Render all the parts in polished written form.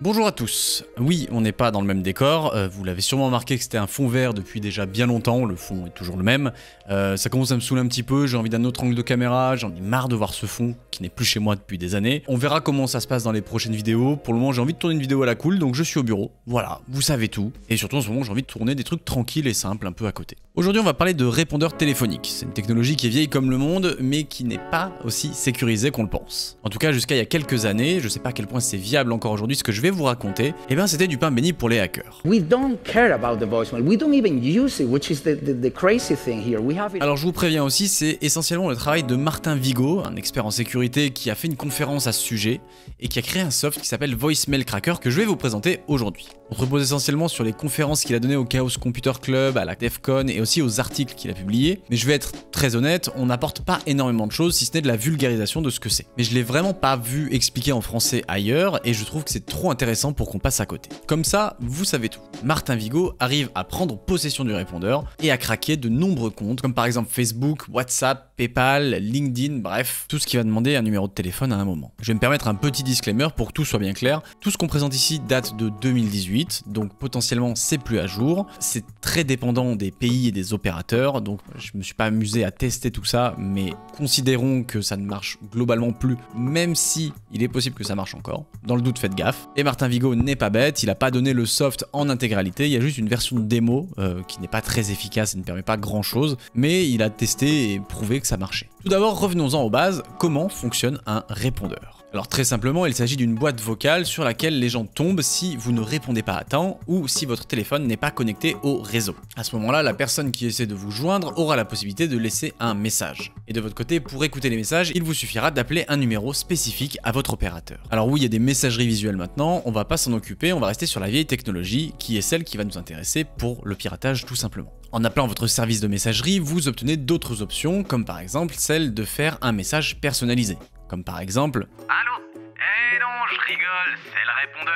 Bonjour à tous. Oui, on n'est pas dans le même décor, vous l'avez sûrement remarqué que c'était un fond vert depuis déjà bien longtemps, le fond est toujours le même. Ça commence à me saouler un petit peu, j'ai envie d'un autre angle de caméra, j'en ai marre de voir ce fond qui n'est plus chez moi depuis des années. On verra comment ça se passe dans les prochaines vidéos, pour le moment j'ai envie de tourner une vidéo à la cool, donc je suis au bureau, voilà, vous savez tout. Et surtout en ce moment j'ai envie de tourner des trucs tranquilles et simples un peu à côté. Aujourd'hui on va parler de répondeurs téléphoniques, c'est une technologie qui est vieille comme le monde, mais qui n'est pas aussi sécurisée qu'on le pense. En tout cas jusqu'à il y a quelques années, je sais pas à quel point c'est viable encore aujourd'hui ce que je vais vous raconter, et bien c'était du pain béni pour les hackers. We don't care about the voicemail. We don't even use it, which is the crazy thing here. We have it. Alors je vous préviens aussi, c'est essentiellement le travail de Martin Vigo, un expert en sécurité qui a fait une conférence à ce sujet et qui a créé un soft qui s'appelle Voicemail Cracker que je vais vous présenter aujourd'hui. On se repose essentiellement sur les conférences qu'il a données au Chaos Computer Club, à la DEF CON et aussi aux articles qu'il a publiés. Mais je vais être très honnête, on n'apporte pas énormément de choses si ce n'est de la vulgarisation de ce que c'est. Mais je l'ai vraiment pas vu expliqué en français ailleurs et je trouve que c'est trop intéressant pour qu'on passe à côté. Comme ça, vous savez tout. Martin Vigo arrive à prendre possession du répondeur et à craquer de nombreux comptes comme par exemple Facebook, WhatsApp, PayPal, LinkedIn, bref, tout ce qui va demander un numéro de téléphone à un moment. Je vais me permettre un petit disclaimer pour que tout soit bien clair. Tout ce qu'on présente ici date de 2018, donc potentiellement c'est plus à jour. C'est très dépendant des pays et des opérateurs, donc je me suis pas amusé à tester tout ça, mais considérons que ça ne marche globalement plus, même si il est possible que ça marche encore. Dans le doute, faites gaffe. Et Martin Vigo n'est pas bête, il a pas donné le soft en intégralité, il y a juste une version de démo qui n'est pas très efficace et ne permet pas grand chose, mais il a testé et prouvé que ça marchait. Tout d'abord, revenons-en aux bases, comment fonctionne un répondeur ? Alors très simplement, il s'agit d'une boîte vocale sur laquelle les gens tombent si vous ne répondez pas à temps ou si votre téléphone n'est pas connecté au réseau. À ce moment-là, la personne qui essaie de vous joindre aura la possibilité de laisser un message. Et de votre côté, pour écouter les messages, il vous suffira d'appeler un numéro spécifique à votre opérateur. Alors oui, il y a des messageries visuelles maintenant, on va pas s'en occuper, on va rester sur la vieille technologie qui est celle qui va nous intéresser pour le piratage tout simplement. En appelant votre service de messagerie, vous obtenez d'autres options, comme par exemple celle de faire un message personnalisé. Comme par exemple... Allô? Eh non, je rigole, c'est le répondeur.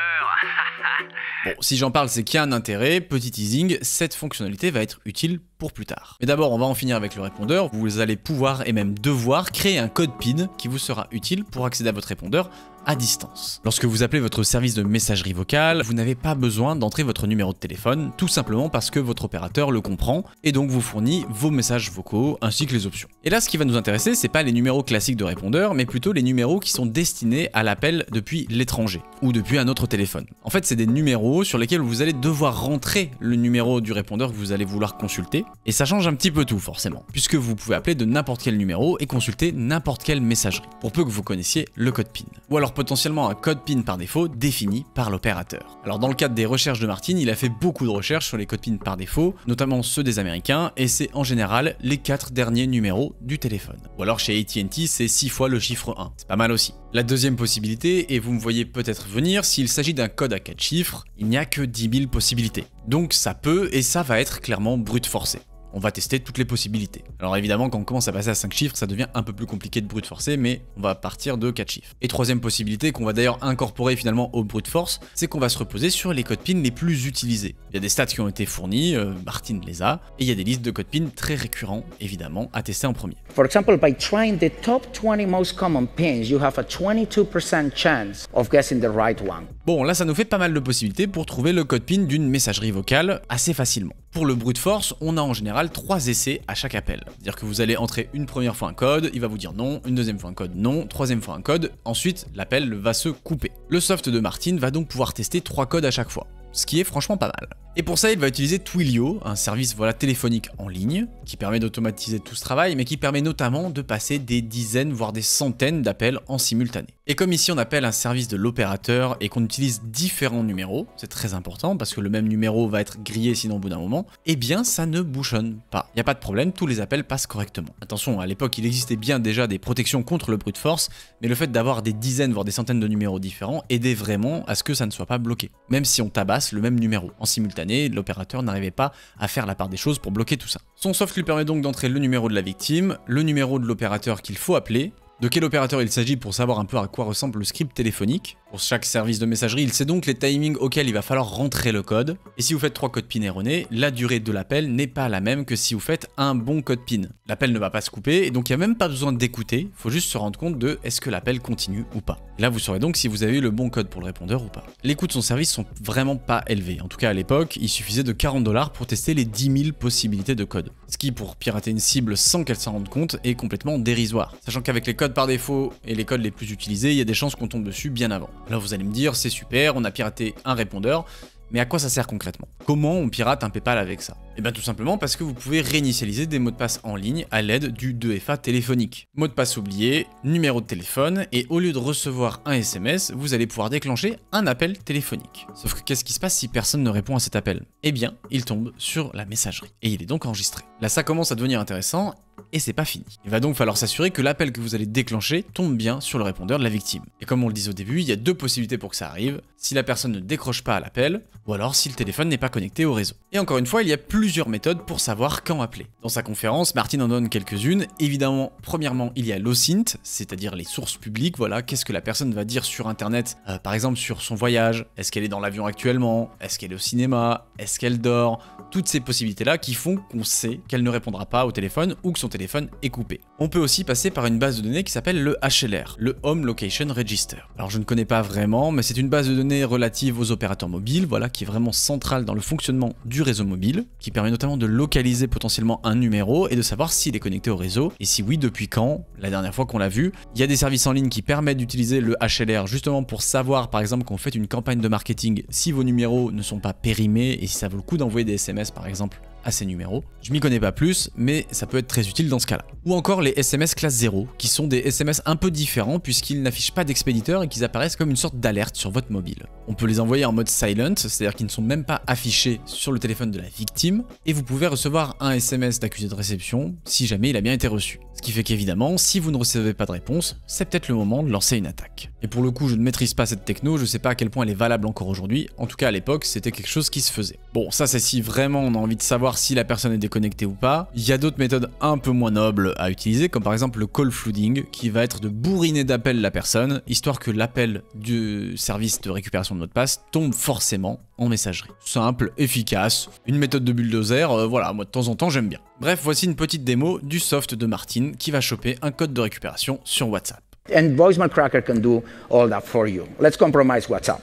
Bon, si j'en parle, c'est qu'il y a un intérêt, petit teasing, cette fonctionnalité va être utile pour plus tard. Mais d'abord, on va en finir avec le répondeur, vous allez pouvoir et même devoir créer un code PIN qui vous sera utile pour accéder à votre répondeur à distance. Lorsque vous appelez votre service de messagerie vocale, vous n'avez pas besoin d'entrer votre numéro de téléphone, tout simplement parce que votre opérateur le comprend et donc vous fournit vos messages vocaux ainsi que les options. Et là, ce qui va nous intéresser, c'est pas les numéros classiques de répondeur, mais plutôt les numéros qui sont destinés à l'appel depuis l'étranger ou depuis un autre téléphone. En fait, c'est des numéros sur lesquels vous allez devoir rentrer le numéro du répondeur que vous allez vouloir consulter, et ça change un petit peu tout forcément, puisque vous pouvez appeler de n'importe quel numéro et consulter n'importe quelle messagerie, pour peu que vous connaissiez le code PIN. Ou alors potentiellement un code PIN par défaut défini par l'opérateur. Alors dans le cadre des recherches de Martin, il a fait beaucoup de recherches sur les codes PIN par défaut, notamment ceux des Américains, et c'est en général les 4 derniers numéros du téléphone. Ou alors chez AT&T, c'est 6 fois le chiffre 1, c'est pas mal aussi. La deuxième possibilité, et vous me voyez peut-être venir, s'il s'agit d'un code à 4 chiffres, il n'y a que 10 000 possibilités. Donc ça peut, et ça va être clairement brute forcé. On va tester toutes les possibilités. Alors évidemment, quand on commence à passer à 5 chiffres, ça devient un peu plus compliqué de brute forcer, mais on va partir de 4 chiffres. Et troisième possibilité, qu'on va d'ailleurs incorporer finalement au brute force, c'est qu'on va se reposer sur les codes PIN les plus utilisés. Il y a des stats qui ont été fournis, Martin les a, et il y a des listes de codes PIN très récurrents, évidemment, à tester en premier. For example, by trying the top 20 most common pins, you have a 22% chance of guessing the right one. Bon, là ça nous fait pas mal de possibilités pour trouver le code PIN d'une messagerie vocale assez facilement. Pour le brute force, on a en général 3 essais à chaque appel. C'est-à-dire que vous allez entrer une première fois un code, il va vous dire non, une deuxième fois un code non, troisième fois un code, ensuite l'appel va se couper. Le soft de Martin va donc pouvoir tester 3 codes à chaque fois, ce qui est franchement pas mal. Et pour ça, il va utiliser Twilio, un service téléphonique en ligne, qui permet d'automatiser tout ce travail, mais qui permet notamment de passer des dizaines, voire des centaines d'appels en simultané. Et comme ici on appelle un service de l'opérateur et qu'on utilise différents numéros, c'est très important parce que le même numéro va être grillé sinon au bout d'un moment, eh bien ça ne bouchonne pas. Il n'y a pas de problème, tous les appels passent correctement. Attention, à l'époque il existait bien déjà des protections contre le brute force, mais le fait d'avoir des dizaines, voire des centaines de numéros différents aidait vraiment à ce que ça ne soit pas bloqué. Même si on tabasse le même numéro en simultané, l'opérateur n'arrivait pas à faire la part des choses pour bloquer tout ça. Son soft lui permet donc d'entrer le numéro de la victime, le numéro de l'opérateur qu'il faut appeler, De quel opérateur il s'agit pour savoir un peu à quoi ressemble le script téléphonique. Pour chaque service de messagerie, il sait donc les timings auxquels il va falloir rentrer le code. Et si vous faites 3 codes PIN erronés, la durée de l'appel n'est pas la même que si vous faites un bon code PIN. L'appel ne va pas se couper et donc il n'y a même pas besoin d'écouter, il faut juste se rendre compte de est-ce que l'appel continue ou pas. Et là vous saurez donc si vous avez eu le bon code pour le répondeur ou pas. Les coûts de son service sont vraiment pas élevés. En tout cas à l'époque, il suffisait de 40 $ pour tester les 10 000 possibilités de code. Ce qui pour pirater une cible sans qu'elle s'en rende compte est complètement dérisoire. Sachant qu'avec les codes par défaut et les codes les plus utilisés, il y a des chances qu'on tombe dessus bien avant. Alors vous allez me dire, c'est super, on a piraté un répondeur, mais à quoi ça sert concrètement? Comment on pirate un PayPal avec ça? Et bien tout simplement parce que vous pouvez réinitialiser des mots de passe en ligne à l'aide du 2FA téléphonique. Mot de passe oublié, numéro de téléphone, et au lieu de recevoir un SMS, vous allez pouvoir déclencher un appel téléphonique. Sauf que qu'est-ce qui se passe si personne ne répond à cet appel? Eh bien, il tombe sur la messagerie, et il est donc enregistré. Là ça commence à devenir intéressant, et c'est pas fini. Il va donc falloir s'assurer que l'appel que vous allez déclencher tombe bien sur le répondeur de la victime. Et comme on le disait au début, il y a 2 possibilités pour que ça arrive, si la personne ne décroche pas à l'appel, ou alors si le téléphone n'est pas connecté au réseau. Et encore une fois, il y a plusieurs méthodes pour savoir quand appeler. Dans sa conférence, Martin en donne quelques-unes. Évidemment, premièrement, il y a l'OSINT, c'est-à-dire les sources publiques, voilà, qu'est-ce que la personne va dire sur internet, par exemple sur son voyage, est-ce qu'elle est dans l'avion actuellement, est-ce qu'elle est au cinéma, est-ce qu'elle dort, toutes ces possibilités-là qui font qu'on sait qu'elle ne répondra pas au téléphone ou que son téléphone est coupé. On peut aussi passer par une base de données qui s'appelle le HLR, le Home Location Register. Alors je ne connais pas vraiment, mais c'est une base de données relative aux opérateurs mobiles, voilà, qui est vraiment centrale dans le fonctionnement du réseau mobile, qui permet notamment de localiser potentiellement un numéro et de savoir s'il est connecté au réseau, et si oui, depuis quand, la dernière fois qu'on l'a vu. Il y a des services en ligne qui permettent d'utiliser le HLR justement pour savoir, par exemple, quand vous faites une campagne de marketing, si vos numéros ne sont pas périmés et si ça vaut le coup d'envoyer des SMS par exemple à ces numéros. Je m'y connais pas plus, mais ça peut être très utile dans ce cas-là. Ou encore les SMS classe 0, qui sont des SMS un peu différents puisqu'ils n'affichent pas d'expéditeur et qu'ils apparaissent comme une sorte d'alerte sur votre mobile. On peut les envoyer en mode silent, c'est-à-dire qu'ils ne sont même pas affichés sur le téléphone de la victime, et vous pouvez recevoir un SMS d'accusé de réception si jamais il a bien été reçu. Ce qui fait qu'évidemment, si vous ne recevez pas de réponse, c'est peut-être le moment de lancer une attaque. Et pour le coup, je ne maîtrise pas cette techno, je sais pas à quel point elle est valable encore aujourd'hui, en tout cas à l'époque, c'était quelque chose qui se faisait. Bon, ça c'est si vraiment on a envie de savoir si la personne est déconnectée ou pas. Il y a d'autres méthodes un peu moins nobles à utiliser, comme par exemple le call flooding, qui va être de bourriner d'appels la personne, histoire que l'appel du service de récupération de mot de passe tombe forcément en messagerie. Simple, efficace, une méthode de bulldozer, voilà, moi de temps en temps j'aime bien. Bref, voici une petite démo du soft de Martin qui va choper un code de récupération sur WhatsApp. And Voicemail Cracker can do all that for you. Let's compromise WhatsApp.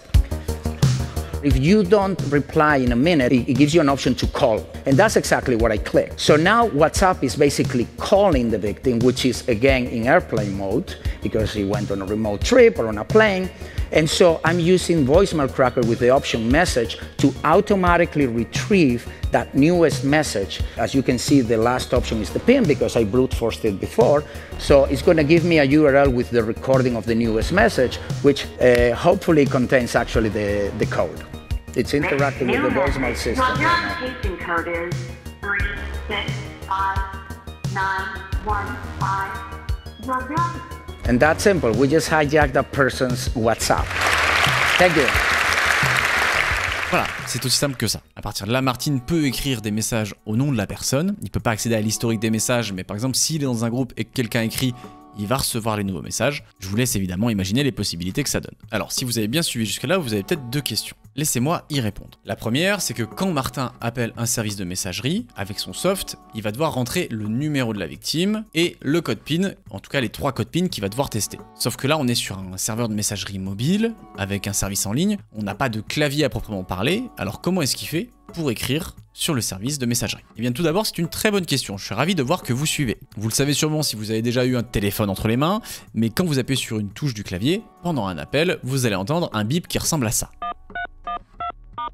If you don't reply in a minute, it gives you an option to call. And that's exactly what I clicked. So now WhatsApp is basically calling the victim, which is again in airplane mode because he went on a remote trip or on a plane. And so I'm using Voicemail Cracker with the option message to automatically retrieve that newest message. As you can see, the last option is the PIN because I brute forced it before. So it's going to give me a URL with the recording of the newest message, which hopefully contains actually the code. It's interacting with the voicemail system. Your notification code is 3659115. And that's simple. We just hijacked that person's WhatsApp. Thank you. Voilà, c'est aussi simple que ça. À partir de là, Martin peut écrire des messages au nom de la personne. Il peut pas accéder à l'historique des messages, mais par exemple, s'il est dans un groupe et que quelqu'un écrit, il va recevoir les nouveaux messages. Je vous laisse évidemment imaginer les possibilités que ça donne. Alors, si vous avez bien suivi jusque-là, vous avez peut-être 2 questions. Laissez-moi y répondre. La première, c'est que quand Martin appelle un service de messagerie, avec son soft, il va devoir rentrer le numéro de la victime et le code PIN, en tout cas les 3 codes PIN qu'il va devoir tester. Sauf que là, on est sur un serveur de messagerie mobile, avec un service en ligne, on n'a pas de clavier à proprement parler, alors comment est-ce qu'il fait pour écrire sur le service de messagerie? Eh bien tout d'abord, c'est une très bonne question, je suis ravi de voir que vous suivez. Vous le savez sûrement si vous avez déjà eu un téléphone entre les mains, mais quand vous appuyez sur une touche du clavier, pendant un appel, vous allez entendre un bip qui ressemble à ça.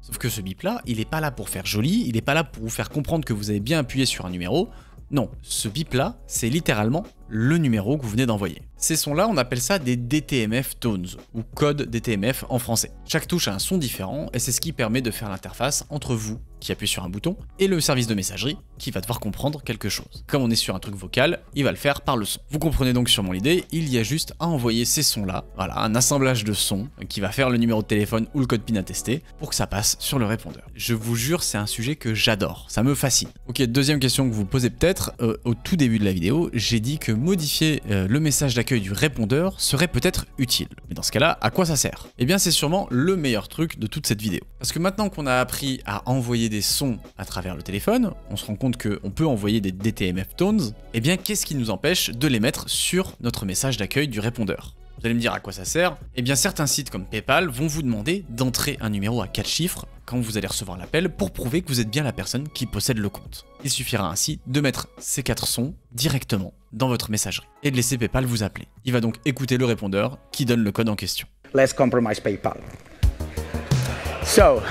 Sauf que ce bip là, il n'est pas là pour faire joli, il n'est pas là pour vous faire comprendre que vous avez bien appuyé sur un numéro. Non, ce bip là, c'est littéralement le numéro que vous venez d'envoyer. Ces sons-là, on appelle ça des DTMF tones, ou code DTMF en français. Chaque touche a un son différent, et c'est ce qui permet de faire l'interface entre vous, qui appuyez sur un bouton, et le service de messagerie, qui va devoir comprendre quelque chose. Comme on est sur un truc vocal, il va le faire par le son. Vous comprenez donc sûrement l'idée, il y a juste à envoyer ces sons-là, voilà, un assemblage de sons, qui va faire le numéro de téléphone ou le code PIN à tester, pour que ça passe sur le répondeur. Je vous jure, c'est un sujet que j'adore, ça me fascine. Ok, deuxième question que vous posez peut-être, au tout début de la vidéo, j'ai dit que modifier le message d'accueil du répondeur serait peut-être utile. Mais dans ce cas-là, à quoi ça sert? Eh bien, c'est sûrement le meilleur truc de toute cette vidéo. Parce que maintenant qu'on a appris à envoyer des sons à travers le téléphone, on se rend compte qu'on peut envoyer des DTMF tones, eh bien, qu'est-ce qui nous empêche de les mettre sur notre message d'accueil du répondeur? Vous allez me dire à quoi ça sert? Eh bien, certains sites comme PayPal vont vous demander d'entrer un numéro à 4 chiffres quand vous allez recevoir l'appel pour prouver que vous êtes bien la personne qui possède le compte. Il suffira ainsi de mettre ces 4 sons directement dans votre messagerie et de laisser PayPal vous appeler. Il va donc écouter le répondeur qui donne le code en question. Let's compromise PayPal. So,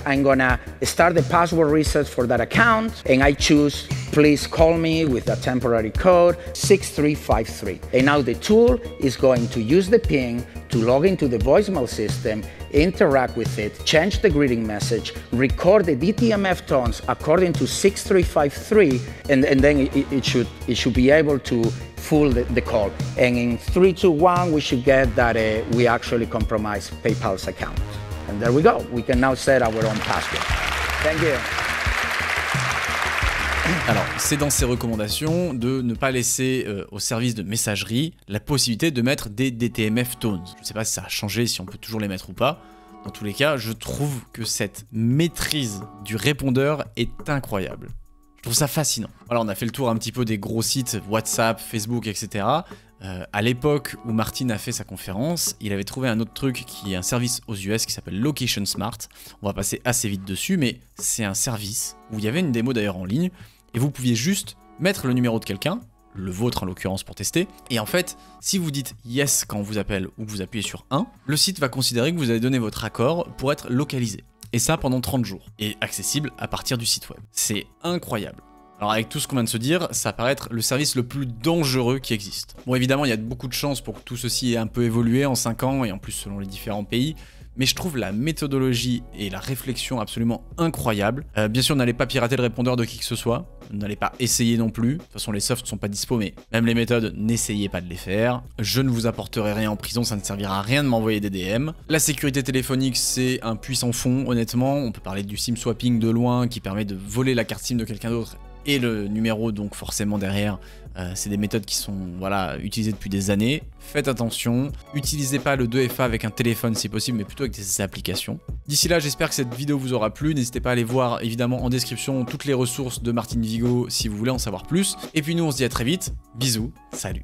I'm gonna start the password reset for that account, and I choose, please call me with a temporary code 6353. And now the tool is going to use the ping to log into the voicemail system, interact with it, change the greeting message, record the DTMF tones according to 6353, and then it should be able to fool the call. And in 3, 2, 1, we should get that we actually compromise PayPal's account. And there we go. We can now set our own password. Thank you. Alors, c'est dans ces recommandations de ne pas laisser au service de messagerie la possibilité de mettre des DTMF tones. Je ne sais pas si ça a changé, si on peut toujours les mettre ou pas. Dans tous les cas, je trouve que cette maîtrise du répondeur est incroyable. Je trouve ça fascinant. Voilà, on a fait le tour un petit peu des gros sites WhatsApp, Facebook, etc. À l'époque où Martin a fait sa conférence, il avait trouvé un autre truc qui est un service aux US qui s'appelle Location Smart. On va passer assez vite dessus, mais c'est un service où il y avait une démo d'ailleurs en ligne et vous pouviez juste mettre le numéro de quelqu'un, le vôtre en l'occurrence pour tester, et en fait, si vous dites yes quand on vous appelle ou que vous appuyez sur 1, le site va considérer que vous avez donné votre accord pour être localisé. Et ça pendant 30 jours, et accessible à partir du site web. C'est incroyable. Alors avec tout ce qu'on vient de se dire, ça paraît être le service le plus dangereux qui existe. Bon évidemment il y a beaucoup de chances pour que tout ceci ait un peu évolué en 5 ans et en plus selon les différents pays, mais je trouve la méthodologie et la réflexion absolument incroyable. Bien sûr n'allez pas pirater le répondeur de qui que ce soit, n'allez pas essayer non plus, de toute façon les softs ne sont pas dispo mais même les méthodes, n'essayez pas de les faire. Je ne vous apporterai rien en prison, ça ne servira à rien de m'envoyer des DM. La sécurité téléphonique c'est un puissant fond honnêtement, on peut parler du SIM swapping de loin qui permet de voler la carte SIM de quelqu'un d'autre et le numéro donc forcément derrière, c'est des méthodes qui sont voilà, utilisées depuis des années. Faites attention, utilisez pas le 2FA avec un téléphone si possible, mais plutôt avec des applications. D'ici là, j'espère que cette vidéo vous aura plu. N'hésitez pas à aller voir évidemment en description toutes les ressources de Martin Vigo si vous voulez en savoir plus. Et puis nous, on se dit à très vite. Bisous, salut.